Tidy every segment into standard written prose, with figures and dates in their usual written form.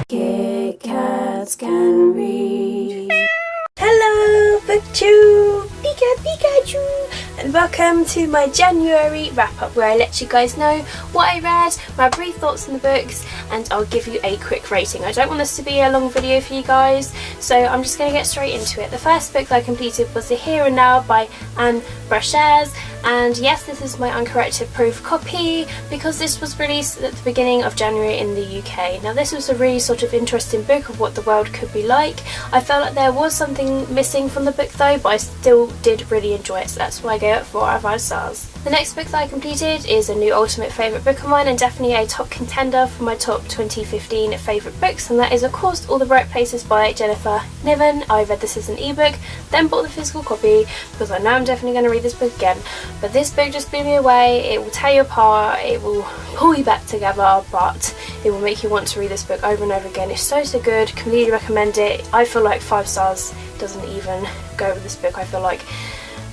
Kit Kats can read. Hello, Pikachu! Pikachu! And welcome to my January wrap-up where I let you guys know what I read, my brief thoughts on the books, and I'll give you a quick rating. I don't want this to be a long video for you guys, so I'm just going to get straight into it. The first book that I completed was The Here and Now by Anne Brashares, and yes, this is my uncorrected proof copy because this was released at the beginning of January in the UK. Now this was a really sort of interesting book of what the world could be like. I felt like there was something missing from the book though, but I still did really enjoy it, so that's why I gave it 4 out of 5 stars. The next book that I completed is a new ultimate favourite book of mine and definitely a top contender for my top 2015 favourite books, and that is of course All the Right Places by Jennifer Niven. I read this as an ebook, then bought the physical copy because I know I'm definitely going to read this book again, but this book just blew me away. It will tear you apart, it will pull you back together, but it will make you want to read this book over and over again. It's so good, completely recommend it. I feel like 5 stars doesn't even go with this book. I feel like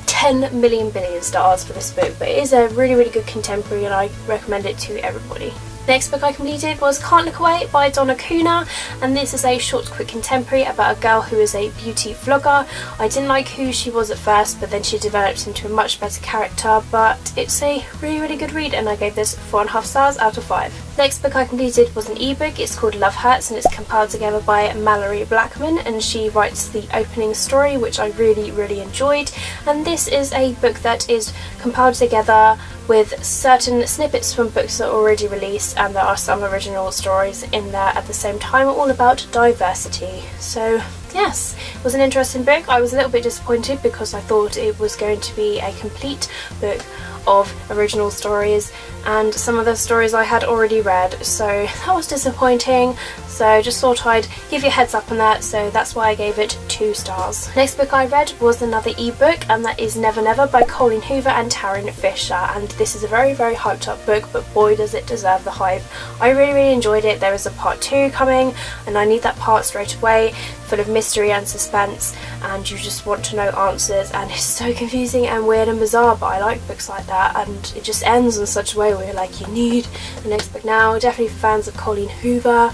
10 million billion stars for this book, but it is a really good contemporary and I recommend it to everybody. Next book I completed was Can't Look Away by Donna Kuna, and this is a short quick contemporary about a girl who is a beauty vlogger. I didn't like who she was at first, but then she developed into a much better character, but it's a really good read and I gave this 4.5 stars out of 5. Next book I completed was an ebook. It's called Love Hurts and it's compiled together by Mallory Blackman, and she writes the opening story, which I really enjoyed. And this is a book that is compiled together with certain snippets from books that are already released, and there are some original stories in there at the same time, all about diversity. So yes, it was an interesting book. I was a little bit disappointed because I thought it was going to be a complete book of original stories and some of the stories I had already read, so that was disappointing. So just thought I'd give you a heads up on that, so that's why I gave it 2 stars. Next book I read was another ebook, and that is Never Never by Colleen Hoover and Taryn Fisher, and this is a very hyped up book, but boy does it deserve the hype. I really enjoyed it. There is a part 2 coming and I need that part straight away, full of mystery and suspense, and you just want to know answers, and it's so confusing and weird and bizarre, but I like books like that, and it just ends in such a way where you're like, you need the next book now. Definitely for fans of Colleen Hoover,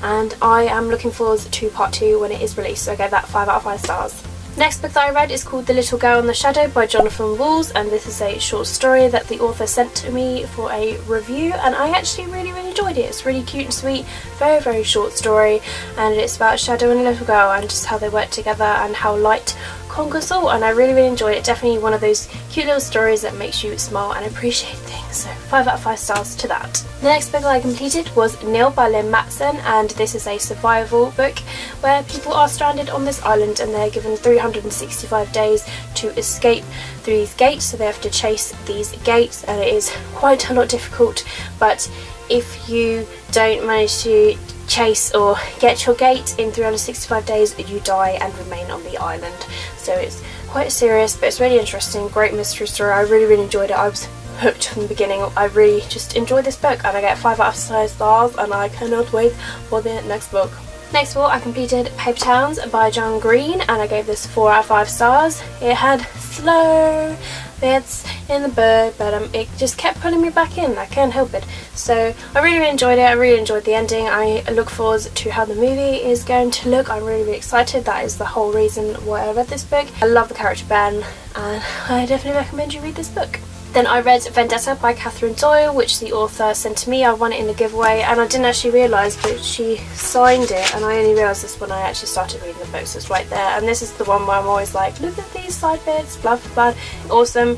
and I am looking forward to part 2 when it is released, so I gave that 5 out of 5 stars. Next book that I read is called The Little Girl in the Shadow by Jonathan Walls, and this is a short story that the author sent to me for a review, and I actually really enjoyed it. It's really cute and sweet, very short story, and it's about a shadow and a little girl and just how they work together and how light conquers all, and I really enjoyed it. Definitely one of those cute little stories that makes you smile and appreciate things, so 5 out of 5 stars to that. The next book I completed was Nil by Lynn Matson, and this is a survival book where people are stranded on this island and they're given 365 days to escape through these gates, so they have to chase these gates, and it is quite a lot difficult, but if you don't manage to chase or get your gate in 365 days, you die and remain on the island. So it's quite serious, but it's really interesting, great mystery story. I really enjoyed it. I was hooked from the beginning. I really just enjoyed this book, and I get 5 out of 5 stars, and I cannot wait for the next book. Next of all, I completed Papertowns by John Green, and I gave this 4 out of 5 stars. It had slow bits in the book, but it just kept pulling me back in. I can't help it. So I really enjoyed it. I really enjoyed the ending. I look forward to how the movie is going to look. I'm really excited. That is the whole reason why I read this book. I love the character Ben, and I definitely recommend you read this book. Then I read Vendetta by Catherine Doyle, which the author sent to me. I won it in a giveaway, and I didn't actually realise, but she signed it, and I only realised this when I actually started reading the book, so it's right there. And this is the one where I'm always like, look at these side bits, blah blah blah. Awesome.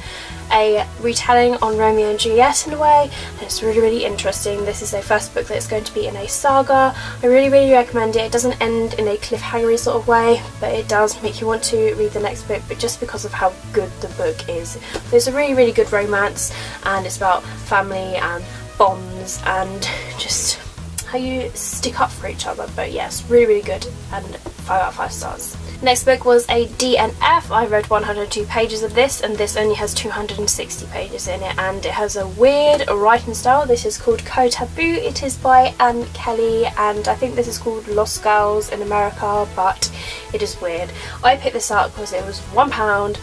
A retelling on Romeo and Juliet in a way, and it's really interesting. This is a first book that's going to be in a saga. I really recommend it. It doesn't end in a cliffhangery sort of way, but it does make you want to read the next book, but just because of how good the book is. There's a really good romance, and it's about family and bonds and just how you stick up for each other. But yes, really good, and 5 out of 5 stars. Next book was a DNF. I read 102 pages of this, and this only has 260 pages in it, and it has a weird writing style. This is called Co Taboo. It is by Anne Kelly, and I think this is called Lost Girls in America, but it is weird. I picked this up because it was £1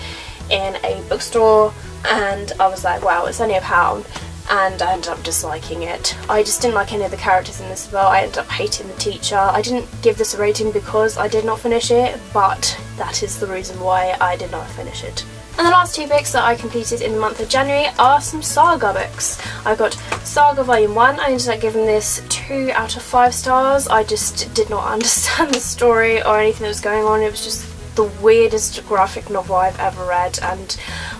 in a bookstore, and I was like, wow, it's only £1. and I ended up disliking it. I just didn't like any of the characters in this as well. I ended up hating the teacher. I didn't give this a rating because I did not finish it, but that is the reason why I did not finish it. And the last 2 books that I completed in the month of January are some Saga books. I got Saga Volume 1. I ended up giving this 2 out of 5 stars. I just did not understand the story or anything that was going on. It was just the weirdest graphic novel I've ever read, and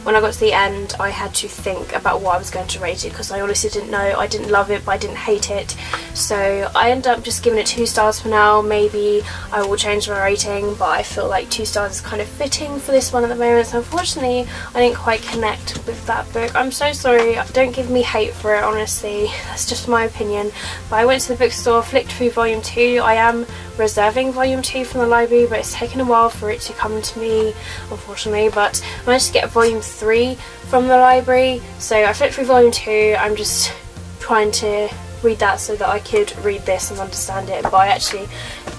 when I got to the end I had to think about what I was going to rate it, because I honestly didn't know. I didn't love it, but I didn't hate it, so I ended up just giving it 2 stars for now. Maybe I will change my rating, but I feel like 2 stars is kind of fitting for this one at the moment. So unfortunately I didn't quite connect with that book. I'm so sorry, don't give me hate for it, honestly, that's just my opinion. But I went to the bookstore, flicked through Volume 2. I am reserving Volume 2 from the library, but it's taken a while for it to come to me, unfortunately. But I managed to get Volume 3 from the library, so I flipped through Volume 2. I'm just trying to read that so that I could read this and understand it, but I actually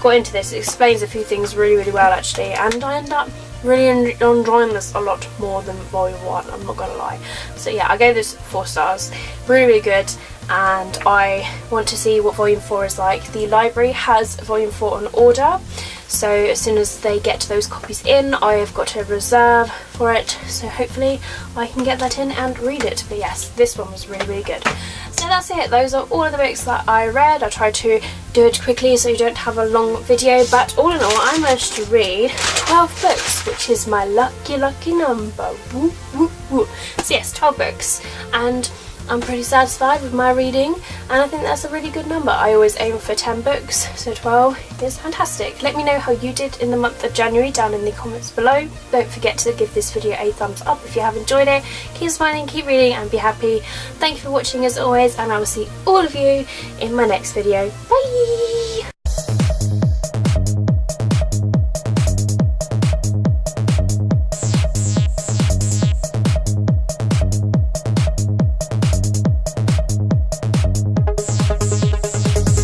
got into this. It explains a few things really, really well actually, and I end up really enjoying this a lot more than Volume 1, I'm not gonna lie. So yeah, I gave this 4 stars. Really, really good, and I want to see what Volume 4 is like. The library has Volume 4 on order, so as soon as they get those copies in, I have got to reserve for it, so hopefully I can get that in and read it. But yes, this one was really, really good. So that's it. Those are all of the books that I read. I tried to do it quickly so you don't have a long video, but all in all I managed to read 12 books, which is my lucky number. Woo, woo, woo. So yes, 12 books, and I'm pretty satisfied with my reading, and I think that's a really good number. I always aim for 10 books, so 12 is fantastic. Let me know how you did in the month of January down in the comments below. Don't forget to give this video a thumbs up if you have enjoyed it. Keep smiling, keep reading, and be happy. Thank you for watching as always, and I will see all of you in my next video. Bye!